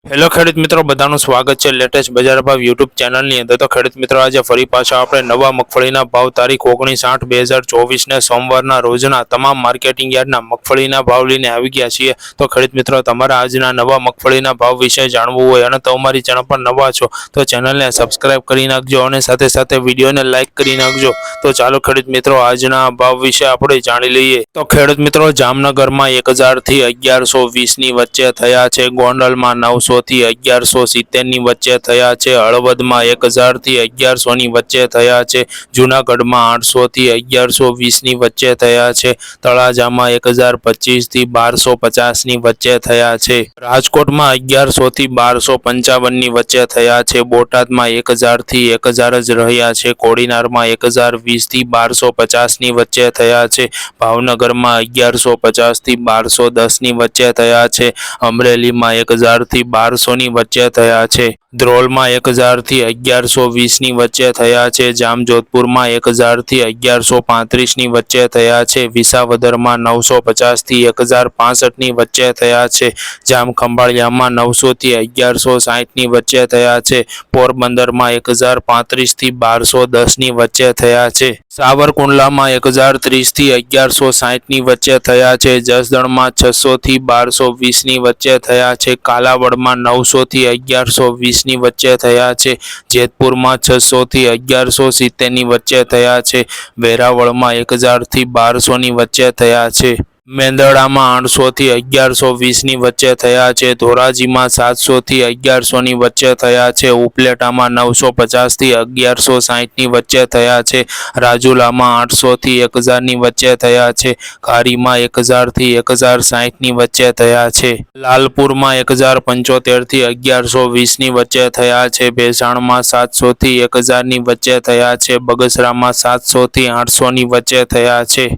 Hello ખેડૂત મિત્રો, બધાનું સ્વાગત છે લેટેસ્ટ બજાર ભાવ યુટ્યુબ ચેનલની અંદર। તો ખેડૂત મિત્રો, આજે ફરી પાછા આપણે નવા મગફળીના ભાવ તારીખ 19/8/2024 ને સોમવારના રોજના તમામ માર્કેટિંગ યાર્ડના મગફળીના ભાવ લઈને આવી ગયા છીએ। તો ખેડૂત મિત્રો, તમારા આજના નવા મગફળીના ભાવ વિશે જાણવું હોય અને તમારી ચેનલ પર નવા છો તો ચેનલને સબસ્ક્રાઇબ કરી નાખજો અને સાથે સાથે વિડીયોને લાઇક કરી નાખજો। તો ચાલો ખેડૂત મિત્રો, આજના ભાવ વિશે આપણે જાણી લઈએ। તો ખેડૂત મિત્રો, જામનગરમાં 1000 થી 1120 ની વચ્ચે થયા છે। ગોંડલમાં 900 થી 1170 ની વચ્ચે થયા છે। હળવદમાં 1000 થી 1100 ની વચ્ચે થયા છે। જૂનાગઢમાં 800 થી 1120 ની વચ્ચે થયા છે। તળાજામાં 1025 થી 1250 ની વચ્ચે થયા છે। રાજકોટમાં 1100 થી 1255 ની વચ્ચે થયા છે। બોટાદમાં 1000 થી 1000 જ રહ્યા છે। કોડીનારમાં 1020 થી 1250 ની વચ્ચે થયા છે। ભાવનગરમાં 1150 થી 1210 ની વચ્ચે થયા છે। અમરેલીમાં 1000 થી 1200 ની વચ્ચે થયા છે। ધ્રોલમાં 1000 થી 1120 ની વચ્ચે થયા છે। જામજોધપુરમાં 1000 થી 1135 ની વચ્ચે થયા છે। વિસાવદરમાં 950 થી 1065 ની વચ્ચે થયા છે। જામખંભાળિયામાં 900 થી 1160 ની વચ્ચે થયા છે। પોરબંદરમાં 1035 થી 1210 ની વચ્ચે થયા છે। સાવરકુંડલામાં 1030 થી 1160 ની વચ્ચે થયા છે। જસદણમાં 600 થી 1220 ની વચ્ચે થયા છે। કાલાવડમાં 900 થી 1120 ની વચ્ચે થયા છે। જેતપુરમાં 600 થી 1170 ની વચ્ચે થયા છે। વેરાવળમાં 1000 થી 1200 ની વચ્ચે થયા છે। મેંદરડામાં 800 થી 1120 ની વચ્ચે થયા છે। ધોરાજીમાં 700 થી 1100 ની વચ્ચે થયા છે। ઉપલેટામાં 950 થી 1160 ની વચ્ચે થયા છે। રાજુલામાં 800 થી 1000 ની વચ્ચે થયા છે। ઘારીમાં 1000 થી 1060 ની વચ્ચે થયા છે। લાલપુરમાં 1075 થી 1120 ની વચ્ચે થયા છે। ભેસાણમાં 700 થી 1000 ની વચ્ચે થયા છે। બગસરામાં 700 થી 800 ની વચ્ચે થયા છે।